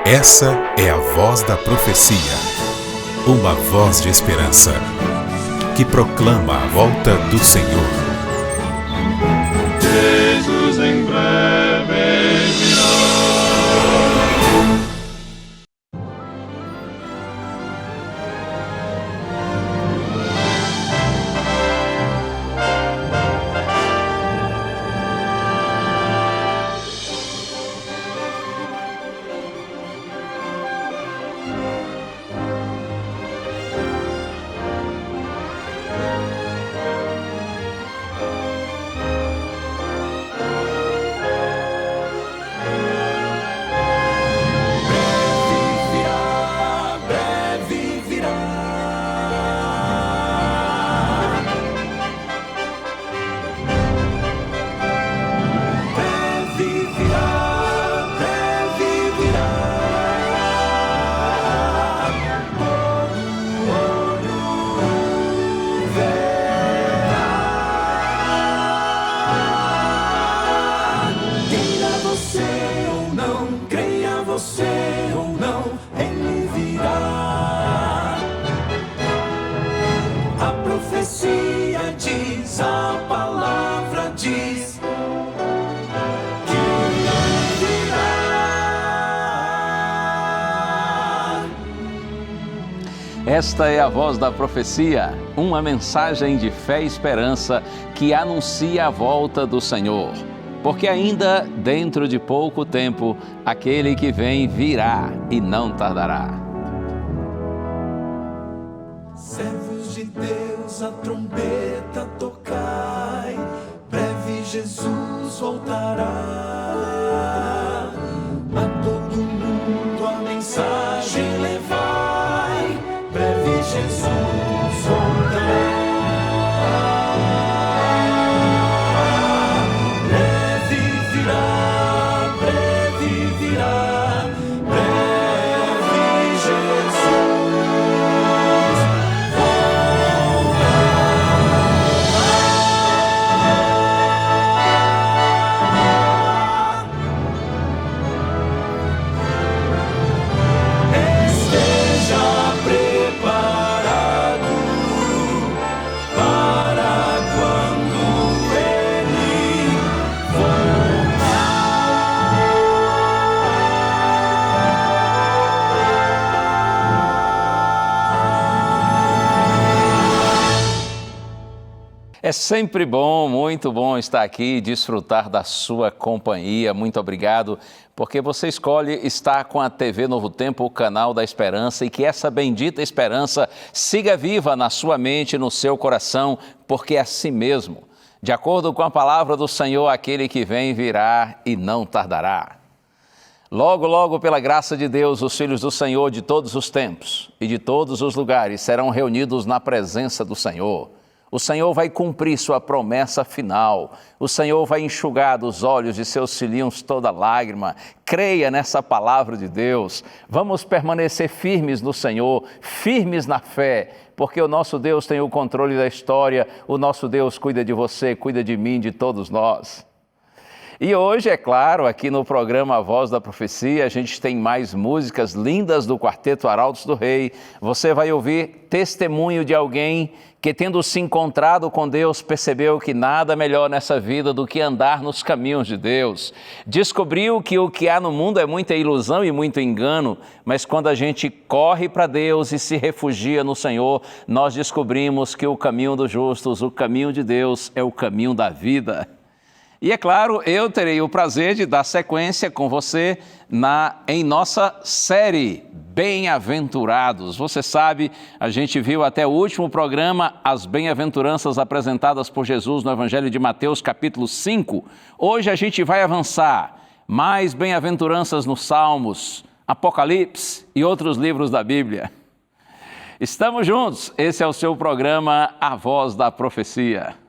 Essa é a voz da profecia, uma voz de esperança, que proclama a volta do Senhor. Jesus em breve virá. Esta é a voz da profecia, uma mensagem de fé e esperança que anuncia a volta do Senhor. Porque ainda dentro de pouco tempo, aquele que vem virá e não tardará. Servos de Deus, a trombeta tocai, breve Jesus voltará. A todo mundo a mensagem levai, breve Jesus voltará. Breve virá, breve virá, breve Jesus É sempre bom, muito bom estar aqui e desfrutar da sua companhia. Muito obrigado, porque você escolhe estar com a TV Novo Tempo, o canal da esperança, e que essa bendita esperança siga viva na sua mente e no seu coração, porque é assim mesmo. De acordo com a palavra do Senhor, aquele que vem virá e não tardará. Logo, logo, pela graça de Deus, os filhos do Senhor de todos os tempos e de todos os lugares serão reunidos na presença do Senhor. O Senhor vai cumprir sua promessa final. O Senhor vai enxugar dos olhos de seus filhinhos toda lágrima. Creia nessa palavra de Deus. Vamos permanecer firmes no Senhor, firmes na fé, porque o nosso Deus tem o controle da história. O nosso Deus cuida de você, cuida de mim, de todos nós. E hoje, é claro, aqui no programa A Voz da Profecia, a gente tem mais músicas lindas do Quarteto Arautos do Rei. Você vai ouvir testemunho de alguém que, tendo se encontrado com Deus, percebeu que nada melhor nessa vida do que andar nos caminhos de Deus. Descobriu que o que há no mundo é muita ilusão e muito engano, mas quando a gente corre para Deus e se refugia no Senhor, nós descobrimos que o caminho dos justos, o caminho de Deus, é o caminho da vida. E é claro, eu terei o prazer de dar sequência com você em nossa série Bem-aventurados. Você sabe, a gente viu até o último programa as bem-aventuranças apresentadas por Jesus no Evangelho de Mateus, capítulo 5. Hoje a gente vai avançar, mais bem-aventuranças nos Salmos, Apocalipse e outros livros da Bíblia. Estamos juntos, esse é o seu programa A Voz da Profecia.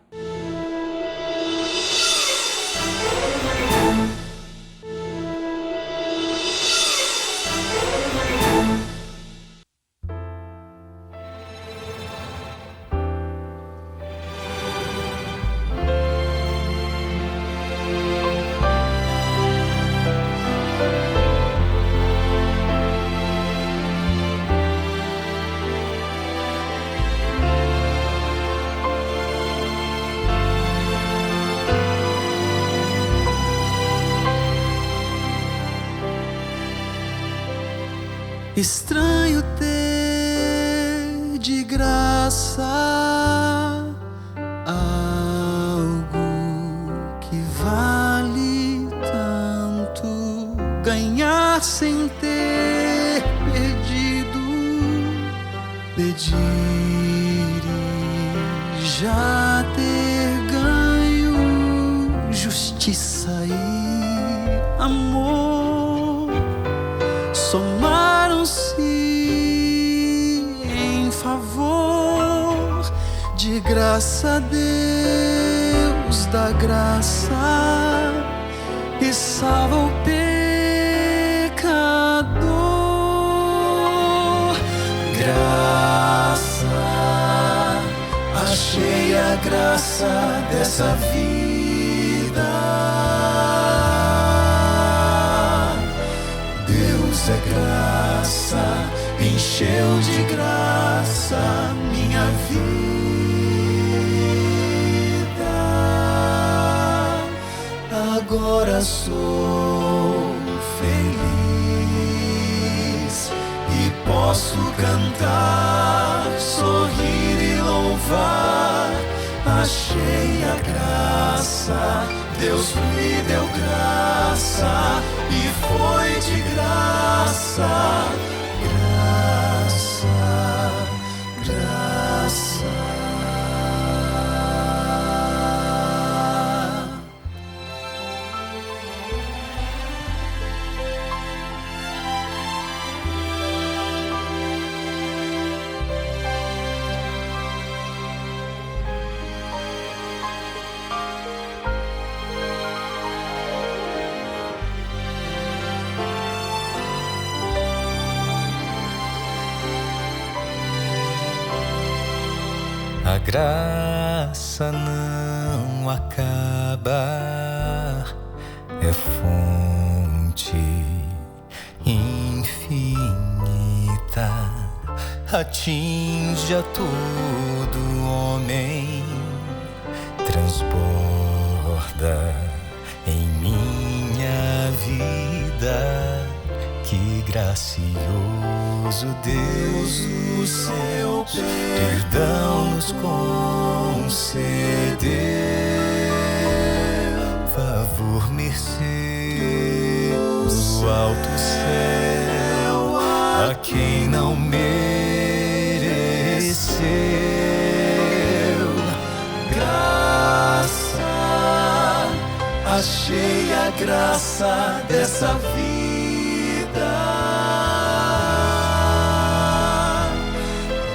Estranho ter de graça algo que vale tanto, ganhar sem ter perdido, pedir e já ter ganho, justiça e amor somaram-se em favor de graça. Deus dá graça e salva o pecador. Graça, achei a graça dessa vida. Deus é graça, encheu de graça minha vida. Agora sou feliz e posso cantar, sorrir e louvar. Achei a graça, Deus me deu graça e foi de graça, graça, graça. A graça não acaba, é fonte infinita, atinge a todo homem, transborda em minha vida. Que gracioso Deus, o seu perdão nos concedeu, favor, mercê do alto céu a quem não mereceu. Graça, achei a graça dessa vida.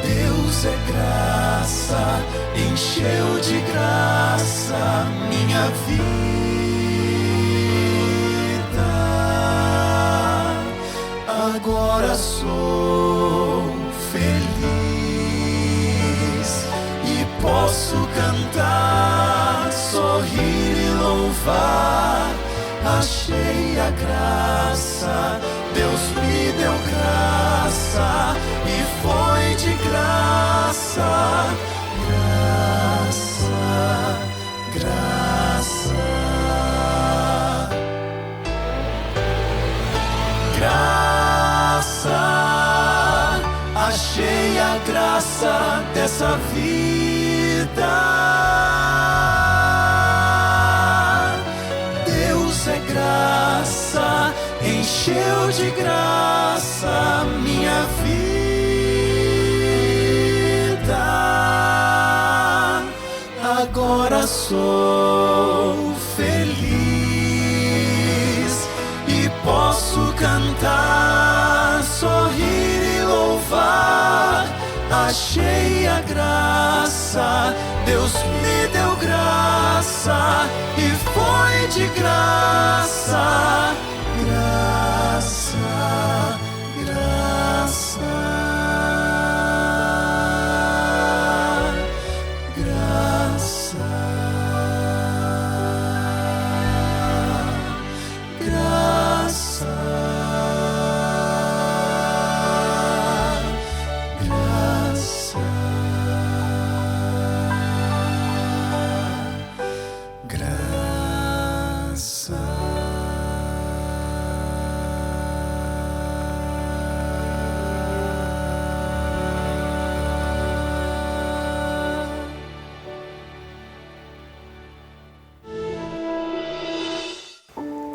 Deus é graça, encheu de graça minha vida. Agora sou feliz e posso cantar, sorrir e louvar. Achei a graça, Deus me deu graça e foi de graça, graça, graça, graça. Achei a graça dessa vida. Graça, encheu de graça minha vida. Agora sou feliz e posso cantar, sorrir e louvar. Achei a graça, Deus me deu graça e foi de graça, graça, graça, graça, graça, graça.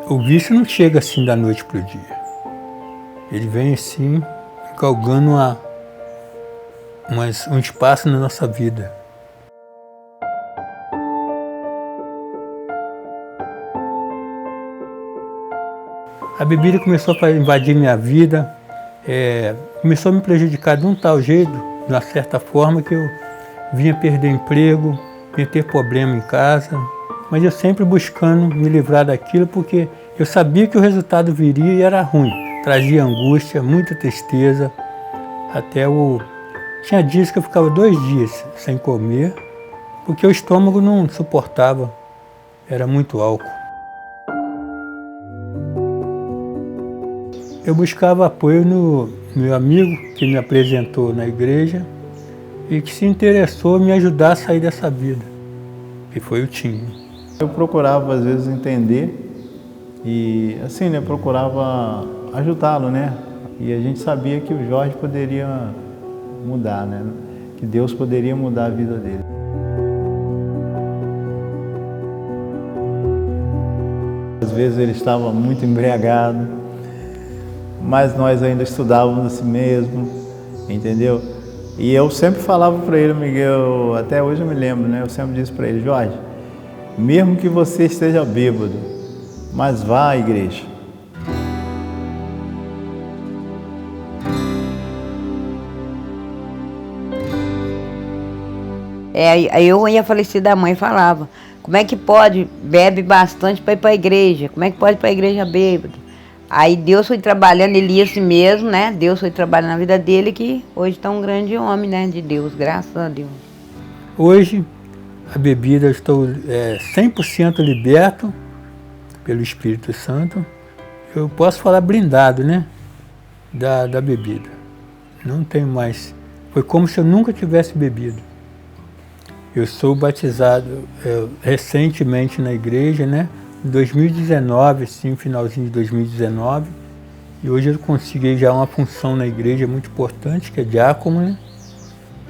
O vício não chega assim da noite para o dia. Ele vem assim, galgando um espaço na nossa vida. A bebida começou a invadir minha vida, começou a me prejudicar de um tal jeito, de uma certa forma, que eu vinha perder emprego, vinha ter problema em casa, mas eu sempre buscando me livrar daquilo, porque eu sabia que o resultado viria e era ruim. Trazia angústia, muita tristeza, tinha dias que eu ficava 2 dias sem comer, porque o estômago não suportava, era muito álcool. Eu buscava apoio no meu amigo que me apresentou na igreja e que se interessou em me ajudar a sair dessa vida, que foi o Tim. Eu procurava às vezes entender e assim, né, procurava ajudá-lo, né? E a gente sabia que o Jorge poderia mudar, né? Que Deus poderia mudar a vida dele. Às vezes ele estava muito embriagado, mas nós ainda estudávamos assim mesmo, entendeu? E eu sempre falava para ele, Miguel, até hoje eu me lembro, né? Eu sempre disse para ele, Jorge, mesmo que você esteja bêbado, mas vá à igreja. Eu e a falecida mãe falava, como é que pode, bebe bastante para ir para a igreja, como é que pode ir para a igreja bêbado? Aí Deus foi trabalhando, ele ia assim mesmo, né? Deus foi trabalhando na vida dele, que hoje está um grande homem, né? De Deus, graças a Deus. Hoje, a bebida, eu estou 100% liberto pelo Espírito Santo. Eu posso falar blindado, né? Da bebida. Não tenho mais. Foi como se eu nunca tivesse bebido. Eu sou batizado recentemente na igreja, né? Em 2019, assim, finalzinho de 2019. E hoje eu consegui já uma função na igreja muito importante, que é diácono, né?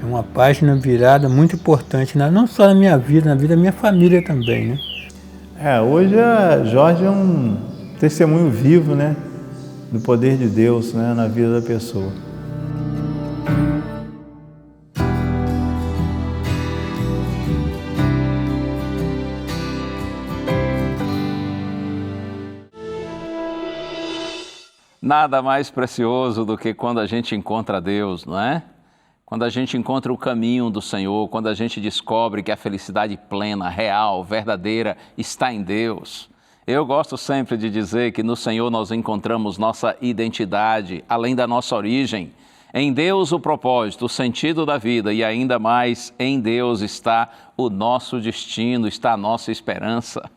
É uma página virada muito importante, não só na minha vida, na vida da minha família também, né? Hoje a Jorge é um testemunho vivo, né? Do poder de Deus, né? Na vida da pessoa. Nada mais precioso do que quando a gente encontra Deus, não é? Quando a gente encontra o caminho do Senhor, quando a gente descobre que a felicidade plena, real, verdadeira está em Deus. Eu gosto sempre de dizer que no Senhor nós encontramos nossa identidade, além da nossa origem. Em Deus o propósito, o sentido da vida e ainda mais em Deus está o nosso destino, está a nossa esperança.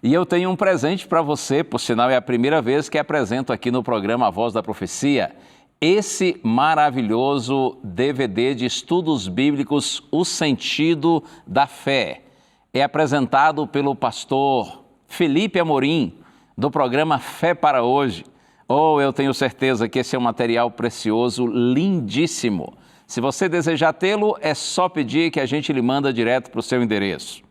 E eu tenho um presente para você, por sinal é a primeira vez que apresento aqui no programa A Voz da Profecia, esse maravilhoso DVD de estudos bíblicos, O Sentido da Fé. É apresentado pelo pastor Felipe Amorim, do programa Fé para Hoje. Eu tenho certeza que esse é um material precioso, lindíssimo. Se você desejar tê-lo, é só pedir que a gente lhe manda direto para o seu endereço.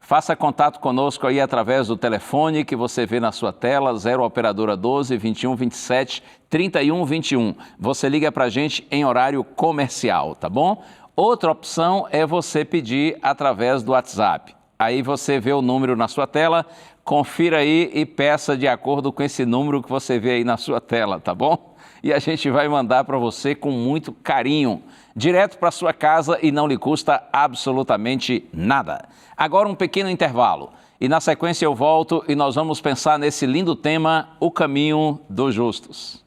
Faça contato conosco aí através do telefone que você vê na sua tela, 0 operadora 12 21 27 31 21. Você liga para a gente em horário comercial, tá bom? Outra opção é você pedir através do WhatsApp. Aí você vê o número na sua tela, confira aí e peça de acordo com esse número que você vê aí na sua tela, tá bom? E a gente vai mandar para você com muito carinho, direto para sua casa e não lhe custa absolutamente nada. Agora um pequeno intervalo e na sequência eu volto e nós vamos pensar nesse lindo tema, o caminho dos justos.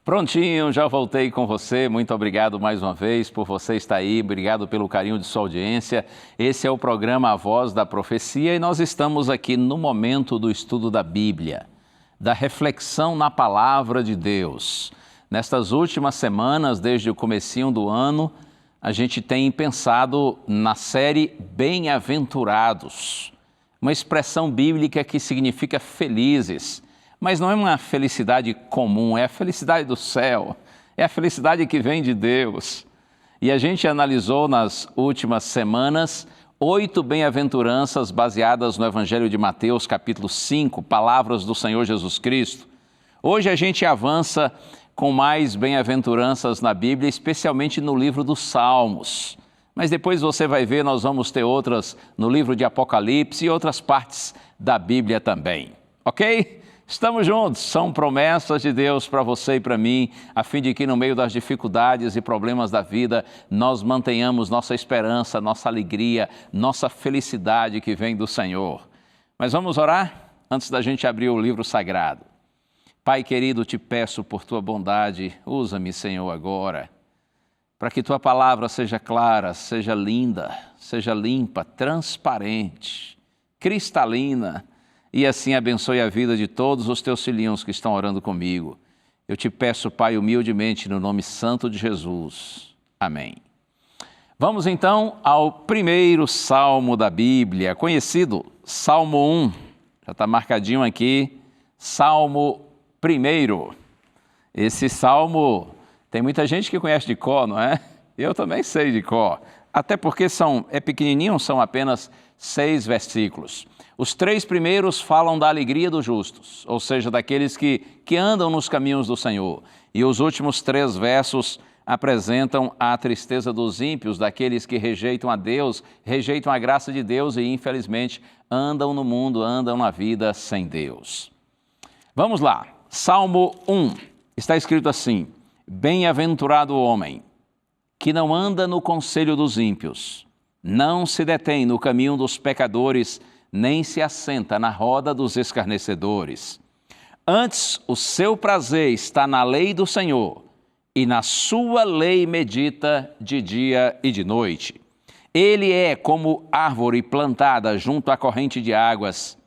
Prontinho, já voltei com você. Muito obrigado mais uma vez por você estar aí. Obrigado pelo carinho de sua audiência. Esse é o programa A Voz da Profecia e nós estamos aqui no momento do estudo da Bíblia, da reflexão na Palavra de Deus. Nestas últimas semanas, desde o comecinho do ano, a gente tem pensado na série Bem-aventurados, uma expressão bíblica que significa felizes. Mas não é uma felicidade comum, é a felicidade do céu. é a felicidade que vem de Deus. E a gente analisou nas últimas semanas 8 bem-aventuranças baseadas no Evangelho de Mateus, capítulo 5, palavras do Senhor Jesus Cristo. Hoje a gente avança com mais bem-aventuranças na Bíblia, especialmente no livro dos Salmos. Mas depois você vai ver, nós vamos ter outras no livro de Apocalipse e outras partes da Bíblia também. Ok? Estamos juntos, são promessas de Deus para você e para mim, a fim de que no meio das dificuldades e problemas da vida, nós mantenhamos nossa esperança, nossa alegria, nossa felicidade que vem do Senhor. Mas vamos orar antes da gente abrir o livro sagrado. Pai querido, te peço por tua bondade, usa-me, Senhor, agora, para que tua palavra seja clara, seja linda, seja limpa, transparente, cristalina, e assim abençoe a vida de todos os teus filhinhos que estão orando comigo. Eu te peço, Pai, humildemente, no nome santo de Jesus. Amém. Vamos então ao primeiro salmo da Bíblia, conhecido Salmo 1. Já está marcadinho aqui, Salmo 1. Esse salmo tem muita gente que conhece de cor, não é? Eu também sei de cor. Até porque é pequenininho, são apenas 6 versículos. Os 3 primeiros falam da alegria dos justos, ou seja, daqueles que andam nos caminhos do Senhor. E os últimos 3 versos apresentam a tristeza dos ímpios, daqueles que rejeitam a Deus, rejeitam a graça de Deus e, infelizmente, andam no mundo, andam na vida sem Deus. Vamos lá, Salmo 1, está escrito assim: Bem-aventurado o homem que não anda no conselho dos ímpios, não se detém no caminho dos pecadores, nem se assenta na roda dos escarnecedores. Antes, o seu prazer está na lei do Senhor, e na sua lei medita de dia e de noite. Ele é como árvore plantada junto à corrente de águas,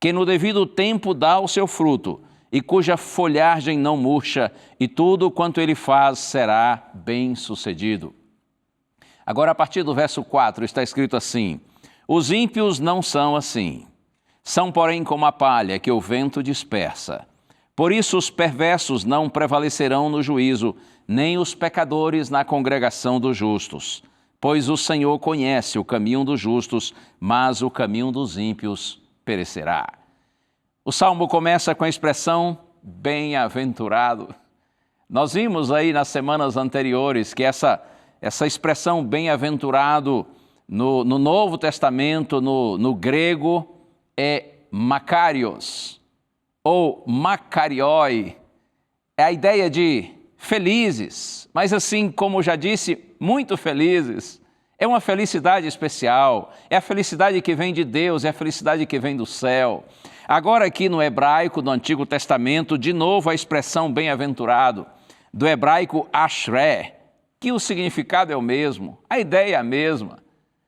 que no devido tempo dá o seu fruto, e cuja folhagem não murcha, e tudo quanto ele faz será bem-sucedido. Agora, a partir do verso 4, está escrito assim: Os ímpios não são assim. São, porém, como a palha que o vento dispersa. Por isso os perversos não prevalecerão no juízo, nem os pecadores na congregação dos justos. Pois o Senhor conhece o caminho dos justos, mas o caminho dos ímpios perecerá. O Salmo começa com a expressão bem-aventurado. Nós vimos aí nas semanas anteriores que essa expressão bem-aventurado no Novo Testamento, no grego, é makarios, ou makarioi. É a ideia de felizes, mas assim, como já disse, muito felizes. É uma felicidade especial, é a felicidade que vem de Deus, é a felicidade que vem do céu. Agora aqui no hebraico do Antigo Testamento, de novo a expressão bem-aventurado, do hebraico ashrei, que o significado é o mesmo, a ideia é a mesma.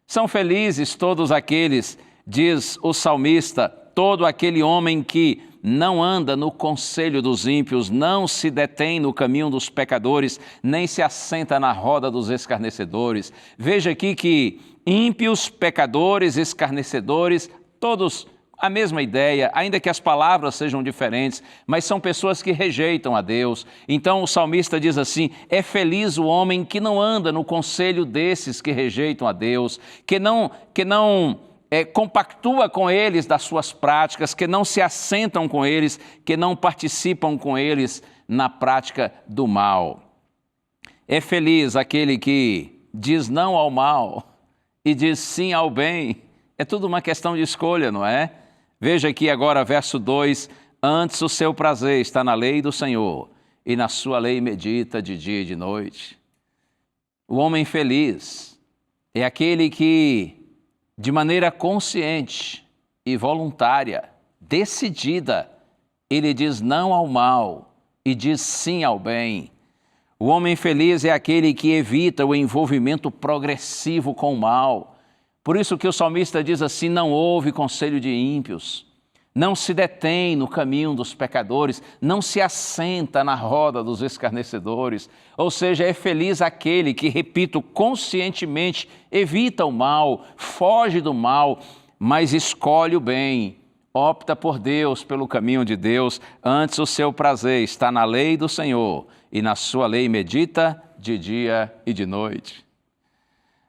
São felizes todos aqueles, diz o salmista, todo aquele homem que não anda no conselho dos ímpios, não se detém no caminho dos pecadores, nem se assenta na roda dos escarnecedores. Veja aqui que ímpios, pecadores, escarnecedores, todos a mesma ideia, ainda que as palavras sejam diferentes, mas são pessoas que rejeitam a Deus. Então o salmista diz assim: é feliz o homem que não anda no conselho desses que rejeitam a Deus, que não compactua com eles das suas práticas, que não se assentam com eles, que não participam com eles na prática do mal. É feliz aquele que diz não ao mal e diz sim ao bem. É tudo uma questão de escolha, não é? Veja aqui agora verso 2, antes o seu prazer está na lei do Senhor, e na sua lei medita de dia e de noite. O homem feliz é aquele que, de maneira consciente e voluntária, decidida, ele diz não ao mal e diz sim ao bem. O homem feliz é aquele que evita o envolvimento progressivo com o mal. Por isso que o salmista diz assim: não houve conselho de ímpios, não se detém no caminho dos pecadores, não se assenta na roda dos escarnecedores. Ou seja, é feliz aquele que, repito, conscientemente evita o mal, foge do mal, mas escolhe o bem, opta por Deus, pelo caminho de Deus. Antes o seu prazer está na lei do Senhor, e na sua lei medita de dia e de noite.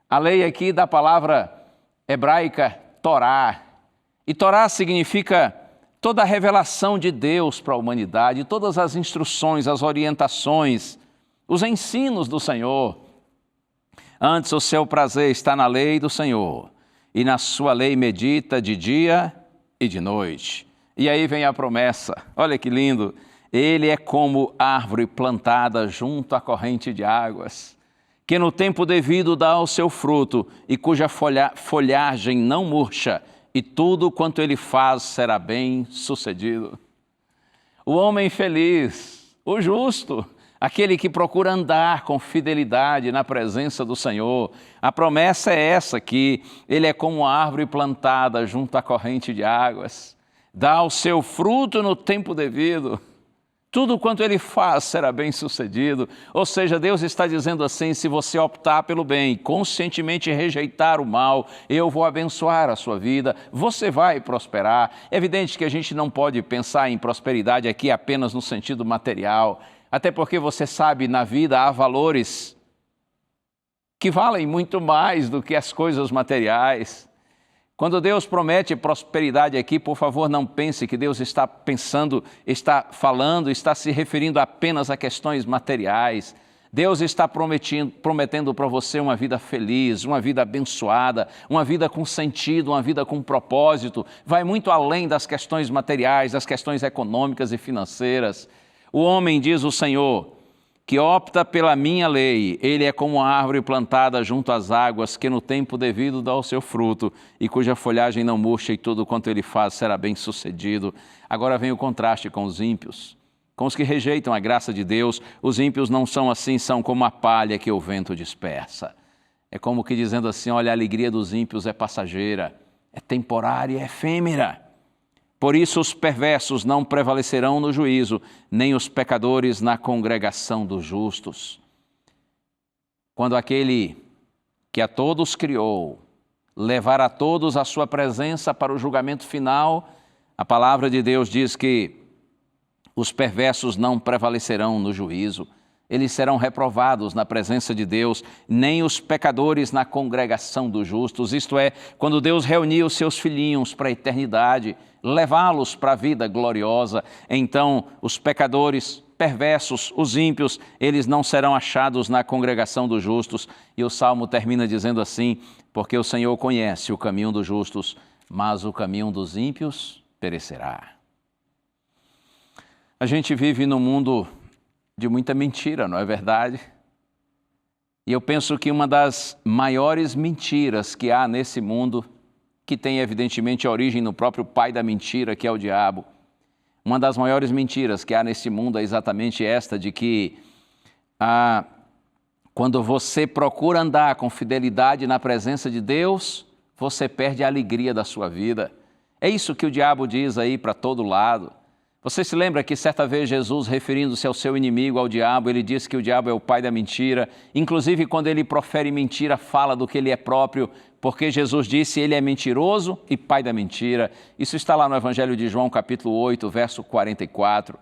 A lei aqui da palavra hebraica Torá. E Torá significa toda a revelação de Deus para a humanidade, todas as instruções, as orientações, os ensinos do Senhor. Antes o seu prazer está na lei do Senhor, e na sua lei medita de dia e de noite. E aí vem a promessa, olha que lindo, ele é como árvore plantada junto à corrente de águas, que no tempo devido dá o seu fruto e cuja folhagem não murcha, e tudo quanto ele faz será bem sucedido. O homem feliz, o justo, aquele que procura andar com fidelidade na presença do Senhor, a promessa é essa, que ele é como árvore plantada junto à corrente de águas, dá o seu fruto no tempo devido, tudo quanto ele faz será bem sucedido. Ou seja, Deus está dizendo assim, se você optar pelo bem, conscientemente rejeitar o mal, eu vou abençoar a sua vida, você vai prosperar. É evidente que a gente não pode pensar em prosperidade aqui apenas no sentido material, até porque você sabe, na vida há valores que valem muito mais do que as coisas materiais. Quando Deus promete prosperidade aqui, por favor, não pense que Deus está pensando, está falando, está se referindo apenas a questões materiais. Deus está prometendo para você uma vida feliz, uma vida abençoada, uma vida com sentido, uma vida com propósito. Vai muito além das questões materiais, das questões econômicas e financeiras. O homem, diz o Senhor, que opta pela minha lei, ele é como uma árvore plantada junto às águas, que no tempo devido dá o seu fruto, e cuja folhagem não murcha, e tudo quanto ele faz será bem sucedido. Agora vem o contraste com os ímpios, com os que rejeitam a graça de Deus. Os ímpios não são assim, são como a palha que o vento dispersa. É como que dizendo assim, olha, a alegria dos ímpios é passageira, é temporária, é efêmera. Por isso os perversos não prevalecerão no juízo, nem os pecadores na congregação dos justos. Quando aquele que a todos criou, levar a todos à sua presença para o julgamento final, a palavra de Deus diz que os perversos não prevalecerão no juízo. Eles serão reprovados na presença de Deus, nem os pecadores na congregação dos justos. Isto é, quando Deus reunir os seus filhinhos para a eternidade, levá-los para a vida gloriosa, então os pecadores, perversos, os ímpios, eles não serão achados na congregação dos justos. E o Salmo termina dizendo assim, porque o Senhor conhece o caminho dos justos, mas o caminho dos ímpios perecerá. A gente vive num mundo de muita mentira, não é verdade? E eu penso que uma das maiores mentiras que há nesse mundo, que tem evidentemente origem no próprio pai da mentira, que é o diabo, uma das maiores mentiras que há nesse mundo é exatamente esta, de que quando você procura andar com fidelidade na presença de Deus, você perde a alegria da sua vida. É isso que o diabo diz aí para todo lado. Você se lembra que certa vez Jesus, referindo-se ao seu inimigo, ao diabo, ele disse que o diabo é o pai da mentira. Inclusive, quando ele profere mentira, fala do que ele é próprio, porque Jesus disse, ele é mentiroso e pai da mentira. Isso está lá no Evangelho de João, capítulo 8, verso 44.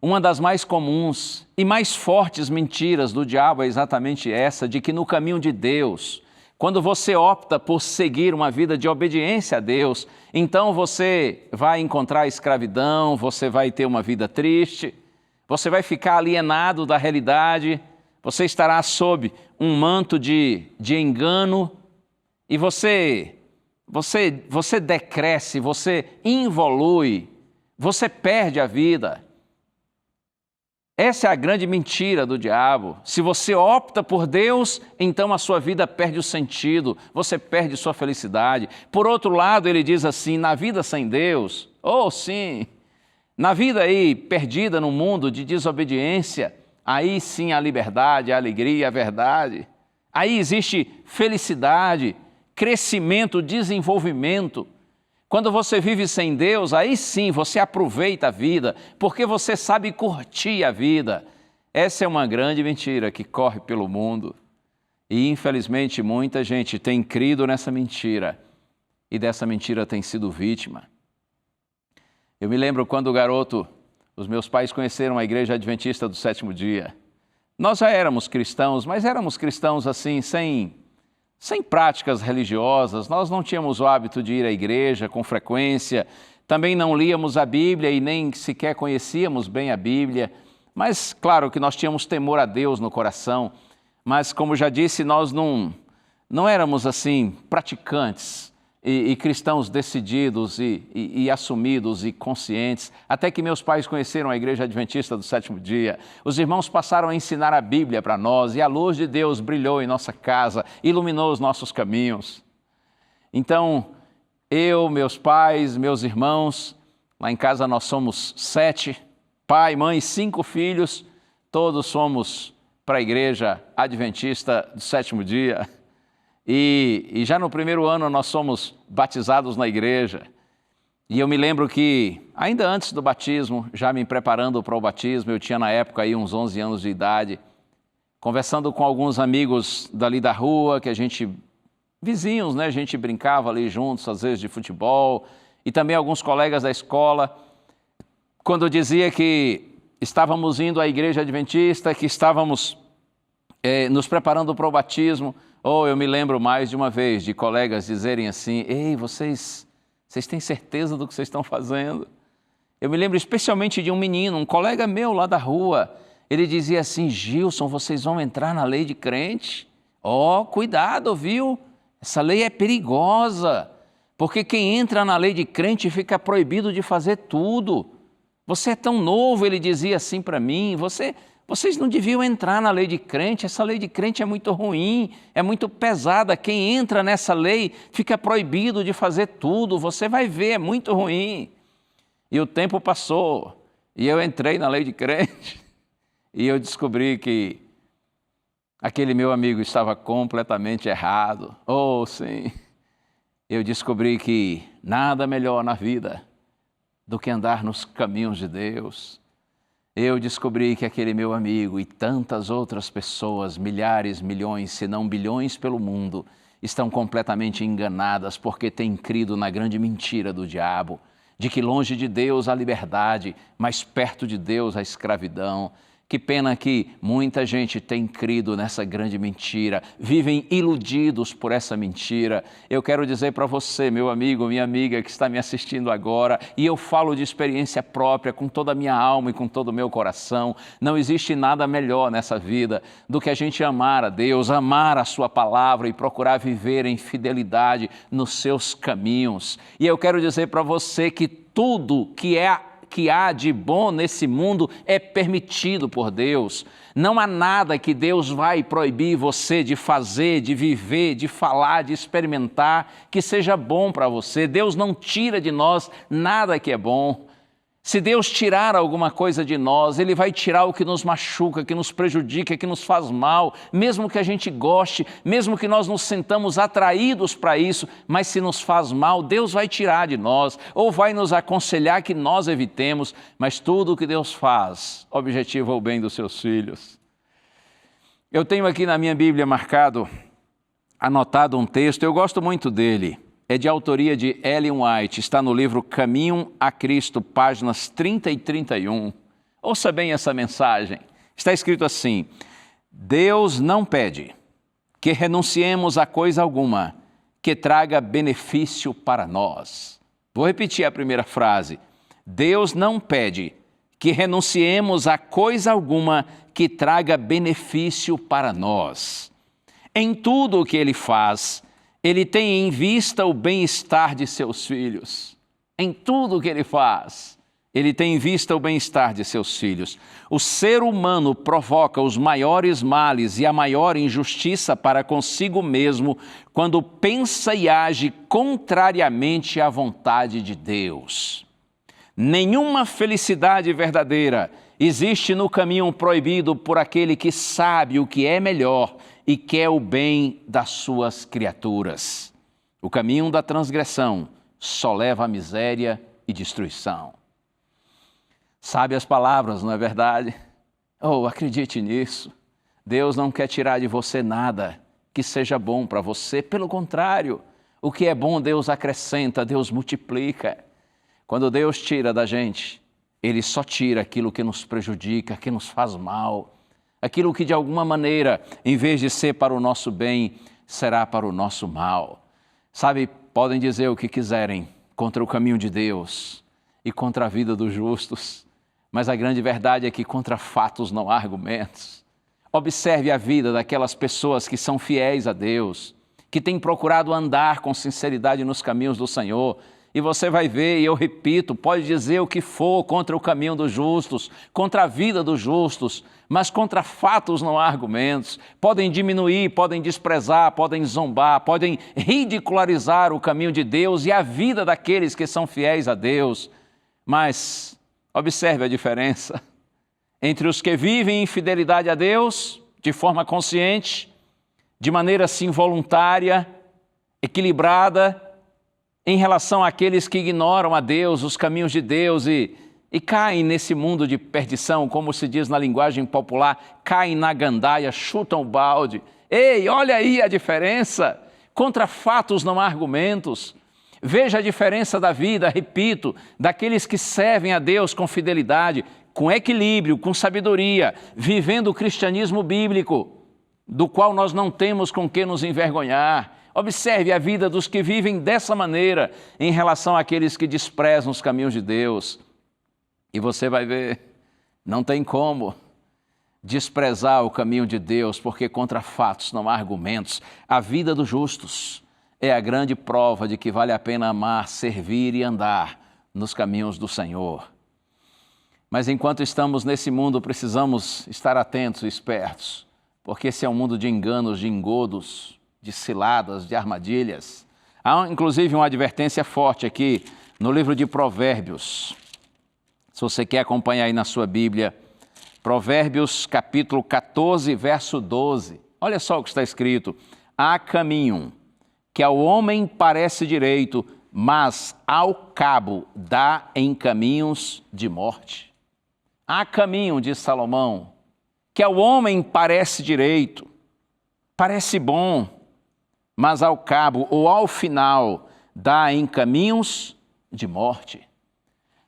Uma das mais comuns e mais fortes mentiras do diabo é exatamente essa, de que no caminho de Deus, quando você opta por seguir uma vida de obediência a Deus, então você vai encontrar escravidão, você vai ter uma vida triste, você vai ficar alienado da realidade, você estará sob um manto de engano e você decresce, você involui, você perde a vida. Essa é a grande mentira do diabo. Se você opta por Deus, então a sua vida perde o sentido, você perde sua felicidade. Por outro lado, ele diz assim, na vida sem Deus, sim, na vida aí perdida no mundo de desobediência, aí sim a liberdade, a alegria, a verdade. Aí existe felicidade, crescimento, desenvolvimento. Quando você vive sem Deus, aí sim você aproveita a vida, porque você sabe curtir a vida. Essa é uma grande mentira que corre pelo mundo. E infelizmente muita gente tem crido nessa mentira e dessa mentira tem sido vítima. Eu me lembro quando garoto, os meus pais conheceram a Igreja Adventista do Sétimo Dia. Nós já éramos cristãos, mas éramos cristãos assim, sem práticas religiosas. Nós não tínhamos o hábito de ir à igreja com frequência, também não líamos a Bíblia e nem sequer conhecíamos bem a Bíblia. Mas, claro que nós tínhamos temor a Deus no coração, mas, como já disse, nós não éramos assim praticantes e cristãos decididos e assumidos e conscientes, até que meus pais conheceram a Igreja Adventista do Sétimo Dia. Os irmãos passaram a ensinar a Bíblia para nós e a luz de Deus brilhou em nossa casa, iluminou os nossos caminhos. Então, eu, meus pais, meus irmãos, lá em casa nós somos 7, pai, mãe, 5 filhos, todos fomos para a Igreja Adventista do Sétimo Dia. E já no primeiro ano nós somos batizados na igreja. E eu me lembro que, ainda antes do batismo, já me preparando para o batismo, eu tinha na época aí uns 11 anos de idade, conversando com alguns amigos dali da rua, vizinhos, né? A gente brincava ali juntos, às vezes de futebol, e também alguns colegas da escola, quando eu dizia que estávamos indo à Igreja Adventista, que estávamos nos preparando para o batismo. Ou eu me lembro mais de uma vez de colegas dizerem assim: ei, vocês têm certeza do que vocês estão fazendo? Eu me lembro especialmente de um menino, um colega meu lá da rua. Ele dizia assim: Gilson, vocês vão entrar na lei de crente? Cuidado, viu? Essa lei é perigosa, porque quem entra na lei de crente fica proibido de fazer tudo. Você é tão novo, ele dizia assim para mim, vocês não deviam entrar na lei de crente, essa lei de crente é muito ruim, é muito pesada, quem entra nessa lei fica proibido de fazer tudo, você vai ver, é muito ruim. E o tempo passou, e eu entrei na lei de crente, e eu descobri que aquele meu amigo estava completamente errado. Sim, eu descobri que nada melhor na vida do que andar nos caminhos de Deus. Eu descobri que aquele meu amigo e tantas outras pessoas, milhares, milhões, se não bilhões pelo mundo, estão completamente enganadas porque têm crido na grande mentira do diabo, de que longe de Deus há liberdade, mas perto de Deus há escravidão. Que pena que muita gente tem crido nessa grande mentira, vivem iludidos por essa mentira. Eu quero dizer para você, meu amigo, minha amiga que está me assistindo agora, e eu falo de experiência própria, com toda a minha alma e com todo o meu coração, não existe nada melhor nessa vida do que a gente amar a Deus, amar a sua palavra e procurar viver em fidelidade nos seus caminhos. E eu quero dizer para você que tudo que há de bom nesse mundo é permitido por Deus. Não há nada que Deus vai proibir você de fazer, de viver, de falar, de experimentar, que seja bom para você. Deus não tira de nós nada que é bom. Se Deus tirar alguma coisa de nós, Ele vai tirar o que nos machuca, que nos prejudica, que nos faz mal, mesmo que a gente goste, mesmo que nós nos sintamos atraídos para isso, mas se nos faz mal, Deus vai tirar de nós, ou vai nos aconselhar que nós evitemos, mas tudo o que Deus faz, objetiva o bem dos seus filhos. Eu tenho aqui na minha Bíblia anotado um texto, eu gosto muito dele. É de autoria de Ellen White, está no livro Caminho a Cristo, páginas 30 e 31. Ouça bem essa mensagem. Está escrito assim: Deus não pede que renunciemos a coisa alguma que traga benefício para nós. Vou repetir a primeira frase. Deus não pede que renunciemos a coisa alguma que traga benefício para nós. Em tudo o que Ele faz, Ele tem em vista o bem-estar de seus filhos. Em tudo o que Ele faz, Ele tem em vista o bem-estar de seus filhos. O ser humano provoca os maiores males e a maior injustiça para consigo mesmo quando pensa e age contrariamente à vontade de Deus. Nenhuma felicidade verdadeira existe no caminho proibido por aquele que sabe o que é melhor e quer o bem das suas criaturas. O caminho da transgressão só leva à miséria e destruição. Sabe as palavras, não é verdade? Acredite nisso. Deus não quer tirar de você nada que seja bom para você. Pelo contrário, o que é bom Deus acrescenta, Deus multiplica. Quando Deus tira da gente, Ele só tira aquilo que nos prejudica, que nos faz mal, aquilo que de alguma maneira, em vez de ser para o nosso bem, será para o nosso mal. Sabe, podem dizer o que quiserem contra o caminho de Deus e contra a vida dos justos, mas a grande verdade é que contra fatos não há argumentos. Observe a vida daquelas pessoas que são fiéis a Deus, que têm procurado andar com sinceridade nos caminhos do Senhor, e você vai ver, e eu repito, pode dizer o que for contra o caminho dos justos, contra a vida dos justos, mas contra fatos não há argumentos. Podem diminuir, podem desprezar, podem zombar, podem ridicularizar o caminho de Deus e a vida daqueles que são fiéis a Deus. Mas observe a diferença entre os que vivem em fidelidade a Deus, de forma consciente, de maneira assim voluntária, equilibrada, em relação àqueles que ignoram a Deus, os caminhos de Deus e caem nesse mundo de perdição, como se diz na linguagem popular, caem na gandaia, chutam o balde. Ei, olha aí a diferença! Contra fatos não há argumentos. Veja a diferença da vida, repito, daqueles que servem a Deus com fidelidade, com equilíbrio, com sabedoria, vivendo o cristianismo bíblico, do qual nós não temos com que nos envergonhar. Observe a vida dos que vivem dessa maneira em relação àqueles que desprezam os caminhos de Deus. E você vai ver, não tem como desprezar o caminho de Deus, porque contra fatos não há argumentos. A vida dos justos é a grande prova de que vale a pena amar, servir e andar nos caminhos do Senhor. Mas enquanto estamos nesse mundo, precisamos estar atentos e espertos, porque esse é um mundo de enganos, de engodos, de ciladas, de armadilhas. Há inclusive uma advertência forte aqui no livro de Provérbios. Se você quer acompanhar aí na sua Bíblia, Provérbios capítulo 14, verso 12. Olha só o que está escrito. Há caminho que ao homem parece direito, mas ao cabo dá em caminhos de morte. Há caminho, diz Salomão, que ao homem parece direito, parece bom, mas ao cabo ou ao final dá em caminhos de morte.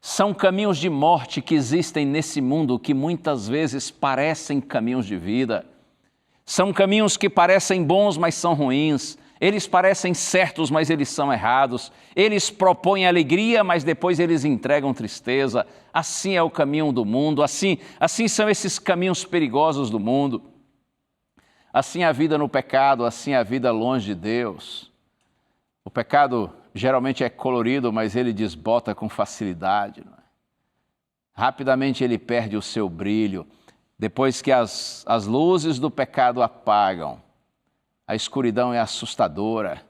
São caminhos de morte que existem nesse mundo que muitas vezes parecem caminhos de vida. São caminhos que parecem bons, mas são ruins. Eles parecem certos, mas eles são errados. Eles propõem alegria, mas depois eles entregam tristeza. Assim é o caminho do mundo, assim são esses caminhos perigosos do mundo. Assim a vida no pecado, assim a vida longe de Deus. O pecado geralmente é colorido, mas ele desbota com facilidade. Não é? Rapidamente ele perde o seu brilho. Depois que as luzes do pecado apagam, a escuridão é assustadora.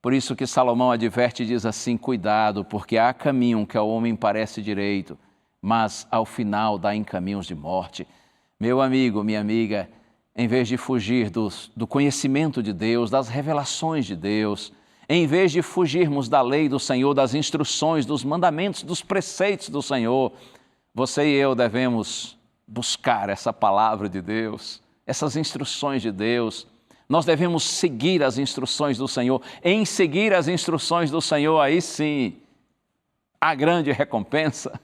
Por isso que Salomão adverte e diz assim, cuidado, porque há caminho que ao homem parece direito, mas ao final dá em caminhos de morte. Meu amigo, minha amiga, em vez de fugir do conhecimento de Deus, das revelações de Deus, em vez de fugirmos da lei do Senhor, das instruções, dos mandamentos, dos preceitos do Senhor, você e eu devemos buscar essa palavra de Deus, essas instruções de Deus. Nós devemos seguir as instruções do Senhor. Em seguir as instruções do Senhor, aí sim, há grande recompensa.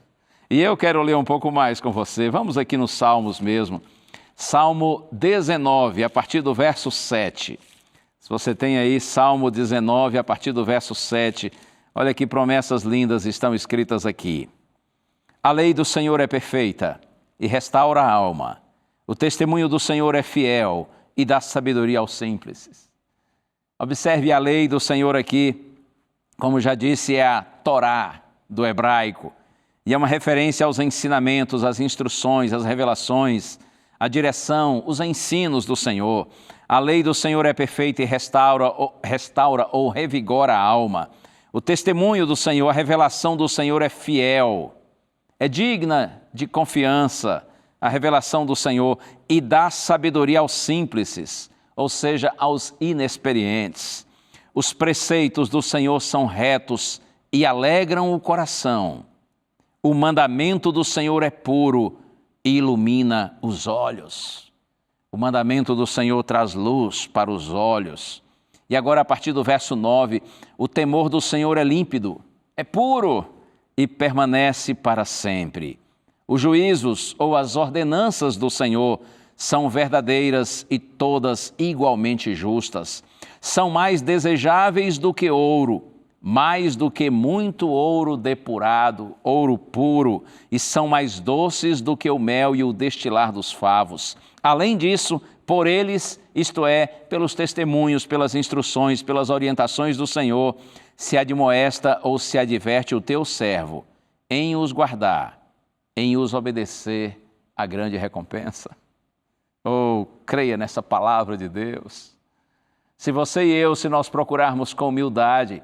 E eu quero ler um pouco mais com você. Vamos aqui nos Salmos mesmo. Salmo 19, a partir do verso 7. Se você tem aí Salmo 19, a partir do verso 7, olha que promessas lindas estão escritas aqui. A lei do Senhor é perfeita e restaura a alma. O testemunho do Senhor é fiel e dá sabedoria aos simples. Observe a lei do Senhor aqui, como já disse, é a Torá do hebraico. E é uma referência aos ensinamentos, às instruções, às revelações, a direção, os ensinos do Senhor. A lei do Senhor é perfeita e restaura ou revigora a alma. O testemunho do Senhor, a revelação do Senhor é fiel, é digna de confiança, a revelação do Senhor, e dá sabedoria aos simples, ou seja, aos inexperientes. Os preceitos do Senhor são retos e alegram o coração. O mandamento do Senhor é puro e ilumina os olhos. O mandamento do Senhor traz luz para os olhos. E agora, a partir do verso 9, o temor do Senhor é límpido, é puro e permanece para sempre. Os juízos ou as ordenanças do Senhor são verdadeiras e todas igualmente justas. São mais desejáveis do que ouro, mais do que muito ouro depurado, ouro puro, e são mais doces do que o mel e o destilar dos favos. Além disso, por eles, isto é, pelos testemunhos, pelas instruções, pelas orientações do Senhor, se admoesta ou se adverte o teu servo, em os guardar, em os obedecer, a grande recompensa. Oh, creia nessa palavra de Deus. Se você e eu, se nós procurarmos com humildade,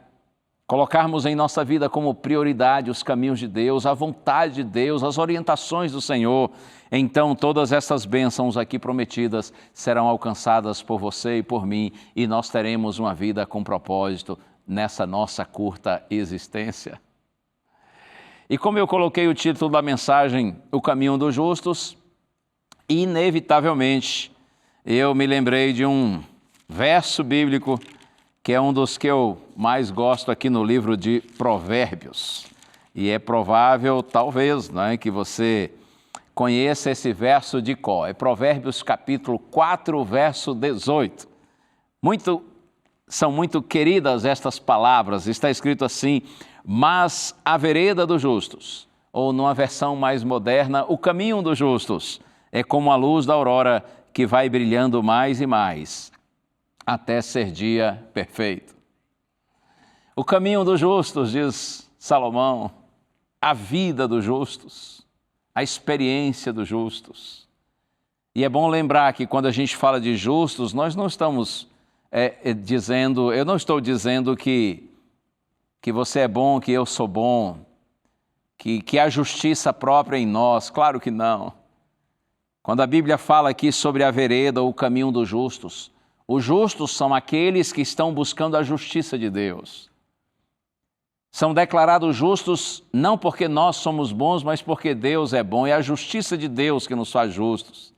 colocarmos em nossa vida como prioridade os caminhos de Deus, a vontade de Deus, as orientações do Senhor, então todas essas bênçãos aqui prometidas serão alcançadas por você e por mim, e nós teremos uma vida com propósito nessa nossa curta existência. E como eu coloquei o título da mensagem, O Caminho dos Justos, inevitavelmente eu me lembrei de um verso bíblico que é um dos que eu mais gosto aqui no livro de Provérbios. E é provável, talvez, que você conheça esse verso de cor. É Provérbios capítulo 4, verso 18. São muito queridas estas palavras. Está escrito assim: mas a vereda dos justos, ou numa versão mais moderna, o caminho dos justos, é como a luz da aurora que vai brilhando mais e mais, até ser dia perfeito. O caminho dos justos, diz Salomão, a vida dos justos, a experiência dos justos. E é bom lembrar que quando a gente fala de justos, nós não estamos eu não estou dizendo que você é bom, que eu sou bom, que há justiça própria em nós, claro que não. Quando a Bíblia fala aqui sobre a vereda ou o caminho dos justos, os justos são aqueles que estão buscando a justiça de Deus. São declarados justos não porque nós somos bons, mas porque Deus é bom. É a justiça de Deus que nos faz justos.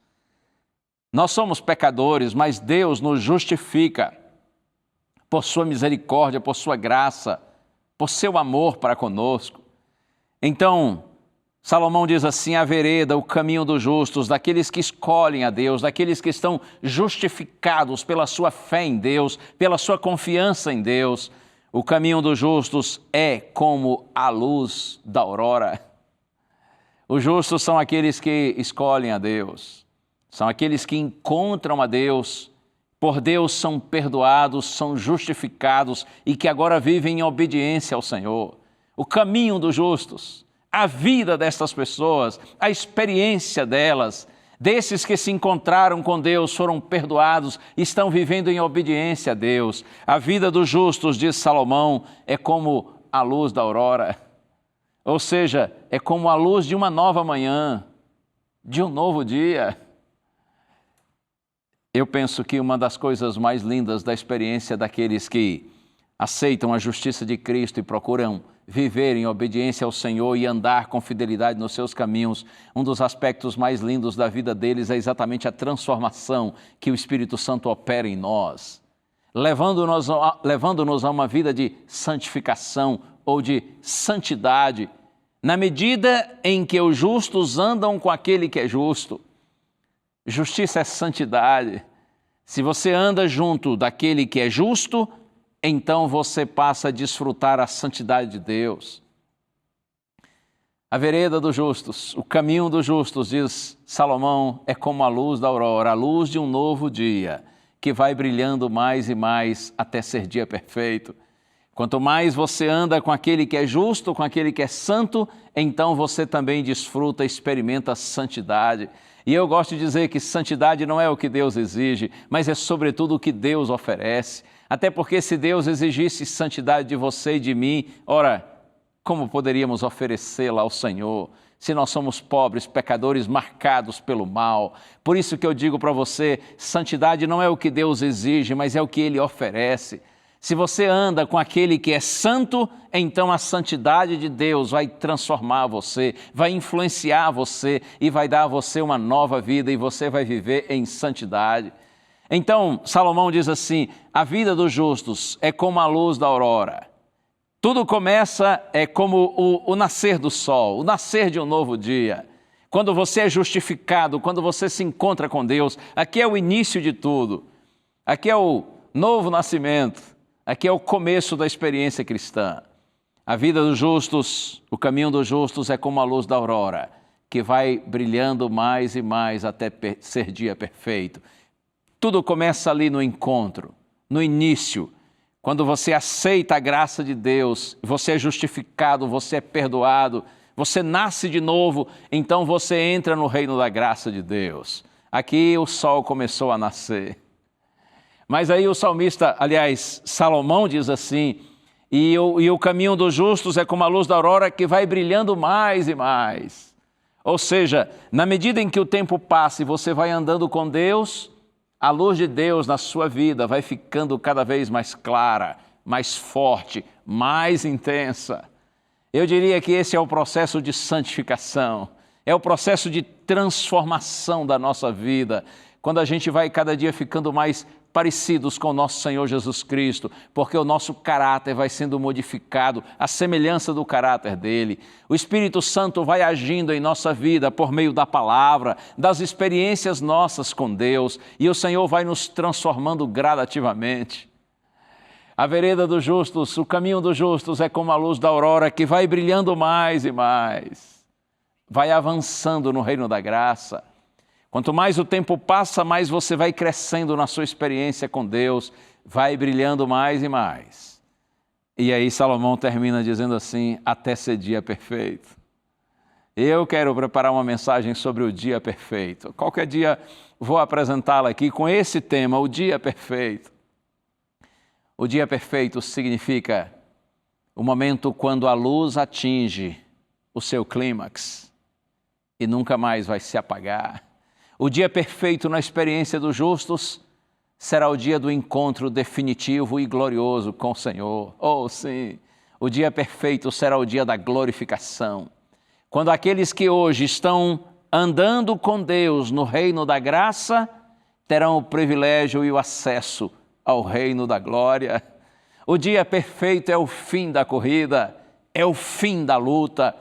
Nós somos pecadores, mas Deus nos justifica por sua misericórdia, por sua graça, por seu amor para conosco. Então, Salomão diz assim: a vereda, o caminho dos justos, daqueles que escolhem a Deus, daqueles que estão justificados pela sua fé em Deus, pela sua confiança em Deus. O caminho dos justos é como a luz da aurora. Os justos são aqueles que escolhem a Deus, são aqueles que encontram a Deus, por Deus são perdoados, são justificados e que agora vivem em obediência ao Senhor. O caminho dos justos, a vida destas pessoas, a experiência delas, desses que se encontraram com Deus, foram perdoados, estão vivendo em obediência a Deus. A vida dos justos, diz Salomão, é como a luz da aurora. Ou seja, é como a luz de uma nova manhã, de um novo dia. Eu penso que uma das coisas mais lindas da experiência daqueles que aceitam a justiça de Cristo e procuram viver em obediência ao Senhor e andar com fidelidade nos seus caminhos, um dos aspectos mais lindos da vida deles é exatamente a transformação que o Espírito Santo opera em nós, levando-nos a uma vida de santificação ou de santidade, na medida em que os justos andam com aquele que é justo. Justiça é santidade. Se você anda junto daquele que é justo, então você passa a desfrutar a santidade de Deus. A vereda dos justos, o caminho dos justos, diz Salomão, é como a luz da aurora, a luz de um novo dia, que vai brilhando mais e mais até ser dia perfeito. Quanto mais você anda com aquele que é justo, com aquele que é santo, então você também desfruta, experimenta a santidade. E eu gosto de dizer que santidade não é o que Deus exige, mas é sobretudo o que Deus oferece. Até porque se Deus exigisse santidade de você e de mim, ora, como poderíamos oferecê-la ao Senhor, se nós somos pobres, pecadores marcados pelo mal? Por isso que eu digo para você, santidade não é o que Deus exige, mas é o que Ele oferece. Se você anda com aquele que é santo, então a santidade de Deus vai transformar você, vai influenciar você e vai dar a você uma nova vida e você vai viver em santidade. Então, Salomão diz assim, a vida dos justos é como a luz da aurora. Tudo começa como o nascer do sol, o nascer de um novo dia. Quando você é justificado, quando você se encontra com Deus, aqui é o início de tudo. Aqui é o novo nascimento, aqui é o começo da experiência cristã. A vida dos justos, o caminho dos justos é como a luz da aurora, que vai brilhando mais e mais até ser dia perfeito. Tudo começa ali no encontro, no início. Quando você aceita a graça de Deus, você é justificado, você é perdoado, você nasce de novo, então você entra no reino da graça de Deus. Aqui o sol começou a nascer. Mas aí o salmista, aliás, Salomão diz assim, e o caminho dos justos é como a luz da aurora que vai brilhando mais e mais. Ou seja, na medida em que o tempo passa e você vai andando com Deus, a luz de Deus na sua vida vai ficando cada vez mais clara, mais forte, mais intensa. Eu diria que esse é o processo de santificação, é o processo de transformação da nossa vida, quando a gente vai cada dia ficando mais parecidos com o nosso Senhor Jesus Cristo, porque o nosso caráter vai sendo modificado, à semelhança do caráter dele. O Espírito Santo vai agindo em nossa vida por meio da palavra, das experiências nossas com Deus, e o Senhor vai nos transformando gradativamente. A vereda dos justos, o caminho dos justos é como a luz da aurora que vai brilhando mais e mais, vai avançando no reino da graça. Quanto mais o tempo passa, mais você vai crescendo na sua experiência com Deus, vai brilhando mais e mais. E aí Salomão termina dizendo assim, até ser dia perfeito. Eu quero preparar uma mensagem sobre o dia perfeito. Qualquer dia vou apresentá-la aqui com esse tema, o dia perfeito. O dia perfeito significa o momento quando a luz atinge o seu clímax e nunca mais vai se apagar. O dia perfeito na experiência dos justos será o dia do encontro definitivo e glorioso com o Senhor. Oh, sim! O dia perfeito será o dia da glorificação. Quando aqueles que hoje estão andando com Deus no reino da graça, terão o privilégio e o acesso ao reino da glória. O dia perfeito é o fim da corrida, é o fim da luta.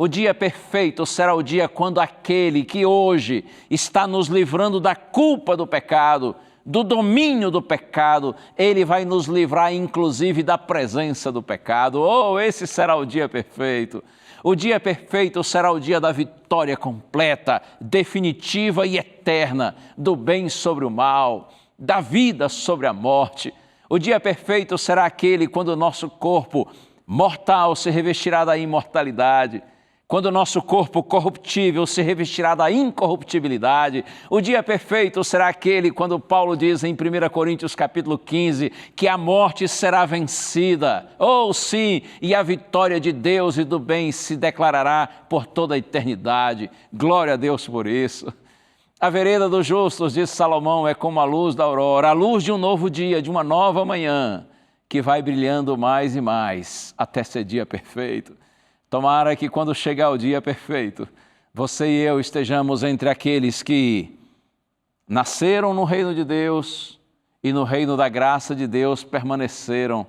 O dia perfeito será o dia quando aquele que hoje está nos livrando da culpa do pecado, do domínio do pecado, ele vai nos livrar inclusive da presença do pecado. Oh, esse será o dia perfeito. O dia perfeito será o dia da vitória completa, definitiva e eterna, do bem sobre o mal, da vida sobre a morte. O dia perfeito será aquele quando o nosso corpo mortal se revestirá da imortalidade, quando o nosso corpo corruptível se revestirá da incorruptibilidade. O dia perfeito será aquele quando Paulo diz em 1 Coríntios capítulo 15 que a morte será vencida. Oh, sim, e a vitória de Deus e do bem se declarará por toda a eternidade. Glória a Deus por isso. A vereda dos justos, diz Salomão, é como a luz da aurora, a luz de um novo dia, de uma nova manhã, que vai brilhando mais e mais até ser dia perfeito. Tomara que quando chegar o dia perfeito, você e eu estejamos entre aqueles que nasceram no reino de Deus e no reino da graça de Deus permaneceram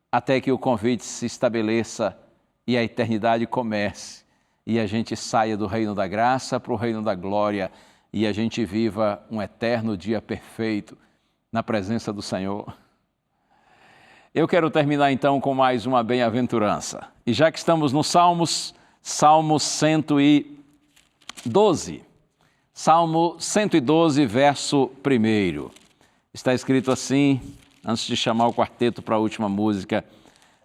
até que o convite se estabeleça e a eternidade comece e a gente saia do reino da graça para o reino da glória e a gente viva um eterno dia perfeito na presença do Senhor. Eu quero terminar então com mais uma bem-aventurança. E já que estamos no Salmos, Salmo 112. Salmo 112, verso 1. Está escrito assim, antes de chamar o quarteto para a última música,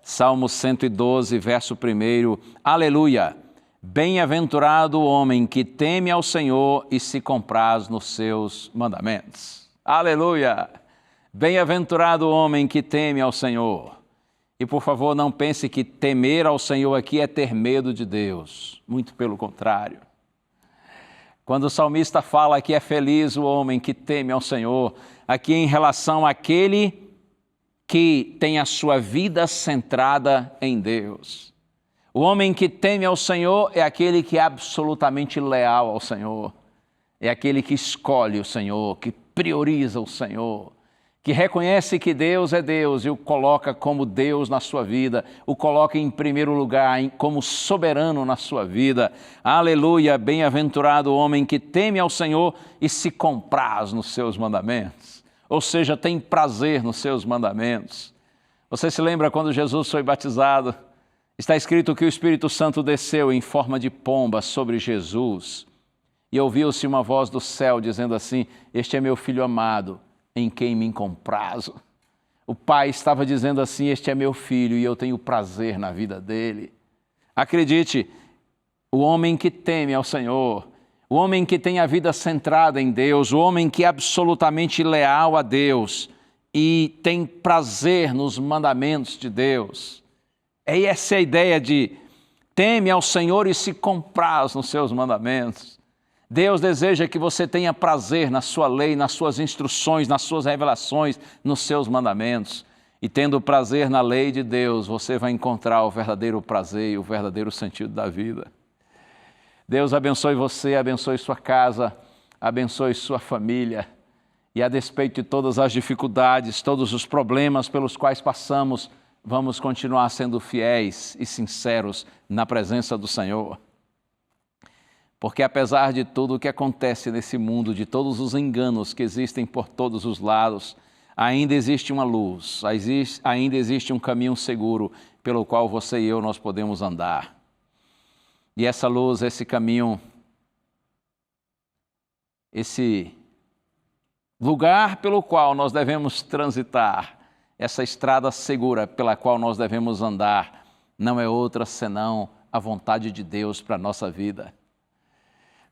Salmo 112, verso 1. Aleluia! Bem-aventurado o homem que teme ao Senhor e se compraz nos seus mandamentos. Aleluia! Bem-aventurado o homem que teme ao Senhor. E, por favor, não pense que temer ao Senhor aqui é ter medo de Deus. Muito pelo contrário. Quando o salmista fala que é feliz o homem que teme ao Senhor, aqui em relação àquele que tem a sua vida centrada em Deus. O homem que teme ao Senhor é aquele que é absolutamente leal ao Senhor. É aquele que escolhe o Senhor, que prioriza o Senhor, que reconhece que Deus é Deus e o coloca como Deus na sua vida, o coloca em primeiro lugar, como soberano na sua vida. Aleluia, bem-aventurado o homem que teme ao Senhor e se compraz nos seus mandamentos, ou seja, tem prazer nos seus mandamentos. Você se lembra quando Jesus foi batizado? Está escrito que o Espírito Santo desceu em forma de pomba sobre Jesus e ouviu-se uma voz do céu dizendo assim: este é meu filho amado, em quem me comprazo. O pai estava dizendo assim: este é meu filho e eu tenho prazer na vida dele. Acredite, o homem que teme ao Senhor, o homem que tem a vida centrada em Deus, o homem que é absolutamente leal a Deus e tem prazer nos mandamentos de Deus. É essa a ideia de teme ao Senhor e se compraz nos seus mandamentos. Deus deseja que você tenha prazer na sua lei, nas suas instruções, nas suas revelações, nos seus mandamentos. E tendo prazer na lei de Deus, você vai encontrar o verdadeiro prazer e o verdadeiro sentido da vida. Deus abençoe você, abençoe sua casa, abençoe sua família. E a despeito de todas as dificuldades, todos os problemas pelos quais passamos, vamos continuar sendo fiéis e sinceros na presença do Senhor. Porque apesar de tudo o que acontece nesse mundo, de todos os enganos que existem por todos os lados, ainda existe uma luz, ainda existe um caminho seguro pelo qual você e eu nós podemos andar. E essa luz, esse caminho, esse lugar pelo qual nós devemos transitar, essa estrada segura pela qual nós devemos andar, não é outra senão a vontade de Deus para a nossa vida.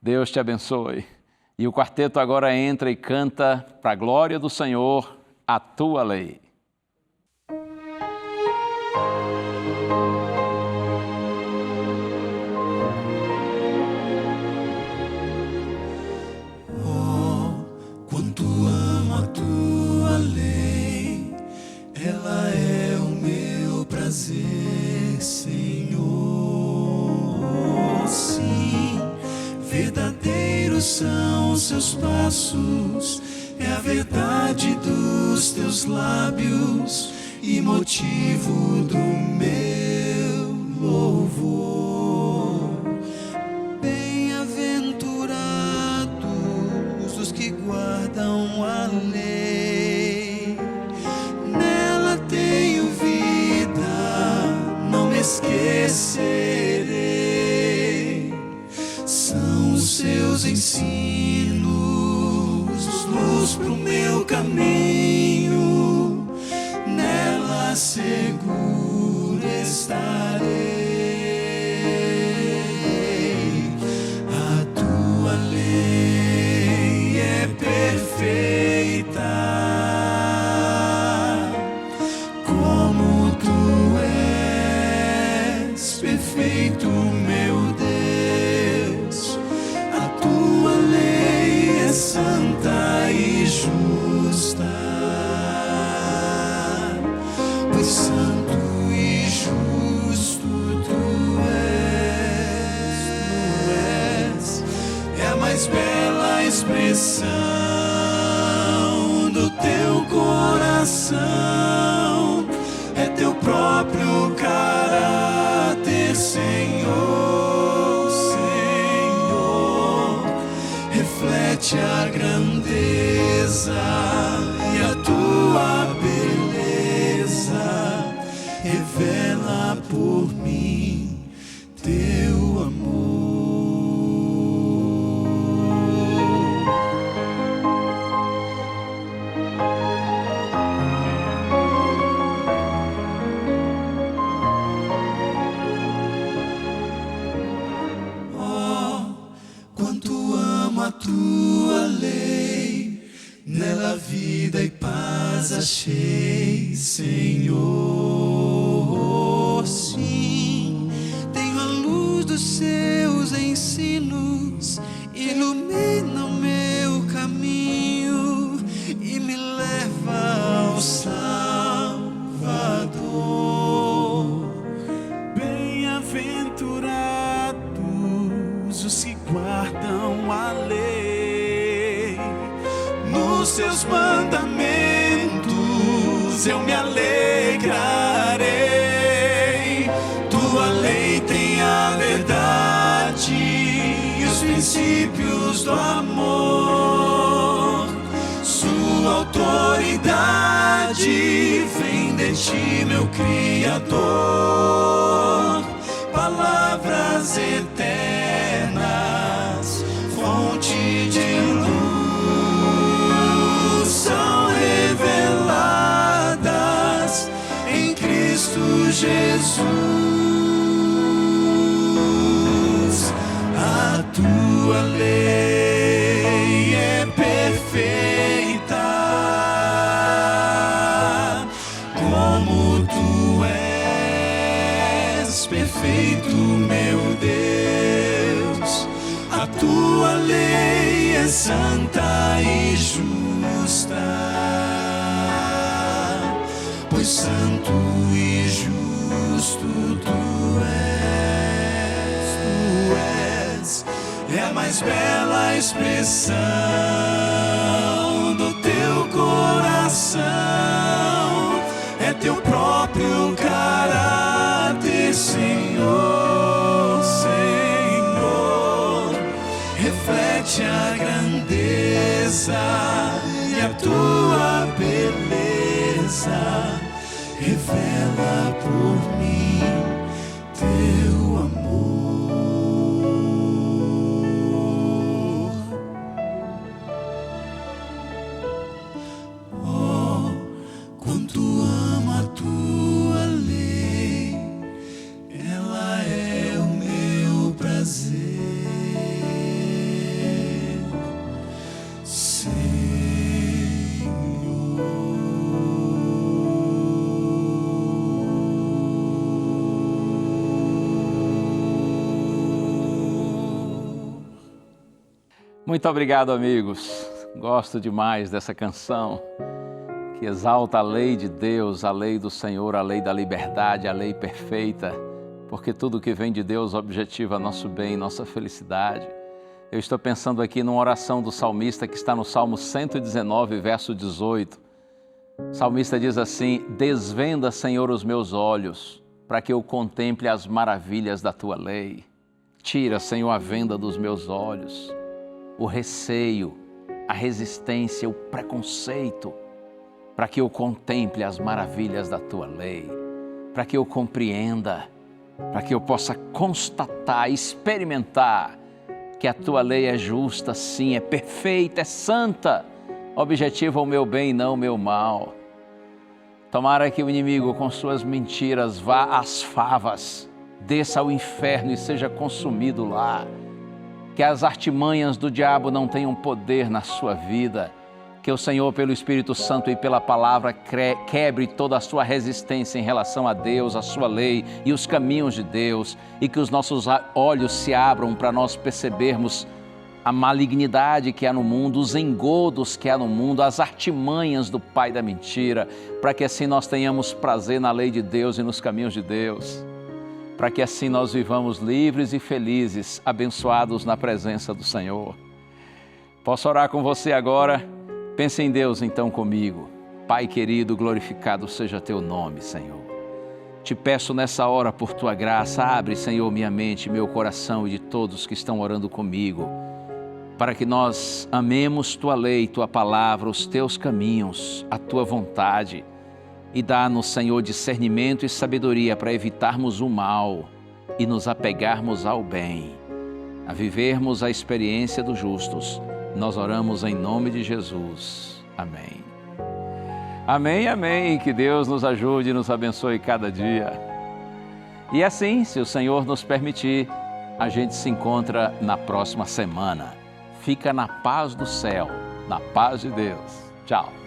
Deus te abençoe. E o quarteto agora entra e canta para a glória do Senhor, a tua lei. Oh, quanto amo a tua lei, ela é o meu prazer, Senhor. Sim, verdadeiros são os seus passos, é a verdade dos teus lábios e motivo do meu louvor. Bem-aventurados os que guardam a lei, nela tenho vida, não me esquecerei. São os seus ensinos, luz pro meu caminho, nela seguro estarei. A tua lei é perfeita, como tu és perfeito, meu Deus. A tua lei é santa e justa, pois santo e justo tu és. É a mais bela expressão do teu coração, é teu próprio caráter, Senhor, Senhor. Reflete a grandeza e a tua beleza, revela por mim teu amor. Quanto amo a tua lei, nela vida e paz achei, Senhor. Sim, tenho a luz dos seus ensinos, ilumina o meu caminho e me leva ao Salvador. Bem-aventurados os que guardam a lei, nos seus mandamentos Deus eu me alegrarei. Tua lei tem a verdade e os princípios do amor. Sua autoridade vem de ti, meu Criador. Palavras eternas, fonte de luz, são reveladas em Cristo Jesus. A tua lei é perfeita, como tu és perfeito, meu Deus. A tua lei é santa e justa, pois santo e justo tu és. É a mais bela expressão do teu coração, é teu próprio caráter, Senhor, Senhor. Reflete a grandeza e a tua beleza, revela por mim teu amor. Oh, quanto amo a tua lei, ela é o meu prazer. Muito obrigado, amigos. Gosto demais dessa canção que exalta a lei de Deus, a lei do Senhor, a lei da liberdade, a lei perfeita, porque tudo que vem de Deus objetiva nosso bem, nossa felicidade. Eu estou pensando aqui numa oração do salmista que está no Salmo 119, verso 18. O salmista diz assim: desvenda, Senhor, os meus olhos, para que eu contemple as maravilhas da tua lei. Tira, Senhor, a venda dos meus olhos, o receio, a resistência, o preconceito, para que eu contemple as maravilhas da tua lei, para que eu compreenda, para que eu possa constatar, experimentar que a tua lei é justa, sim, é perfeita, é santa, objetiva o meu bem e não o meu mal. Tomara que o inimigo com suas mentiras vá às favas, desça ao inferno e seja consumido lá. Que as artimanhas do diabo não tenham poder na sua vida. Que o Senhor, pelo Espírito Santo e pela palavra, quebre toda a sua resistência em relação a Deus, a sua lei e os caminhos de Deus. E que os nossos olhos se abram para nós percebermos a malignidade que há no mundo, os engodos que há no mundo, as artimanhas do pai da mentira, para que assim nós tenhamos prazer na lei de Deus e nos caminhos de Deus. Para que assim nós vivamos livres e felizes, abençoados na presença do Senhor. Posso orar com você agora? Pense em Deus então comigo. Pai querido, glorificado seja teu nome, Senhor. Te peço nessa hora por tua graça, abre, Senhor, minha mente, meu coração e de todos que estão orando comigo, para que nós amemos tua lei, tua palavra, os teus caminhos, a tua vontade. E dá-nos, Senhor, discernimento e sabedoria para evitarmos o mal e nos apegarmos ao bem, a vivermos a experiência dos justos. Nós oramos em nome de Jesus. Amém. Amém, amém. Que Deus nos ajude e nos abençoe cada dia. E assim, se o Senhor nos permitir, a gente se encontra na próxima semana. Fica na paz do céu, na paz de Deus. Tchau.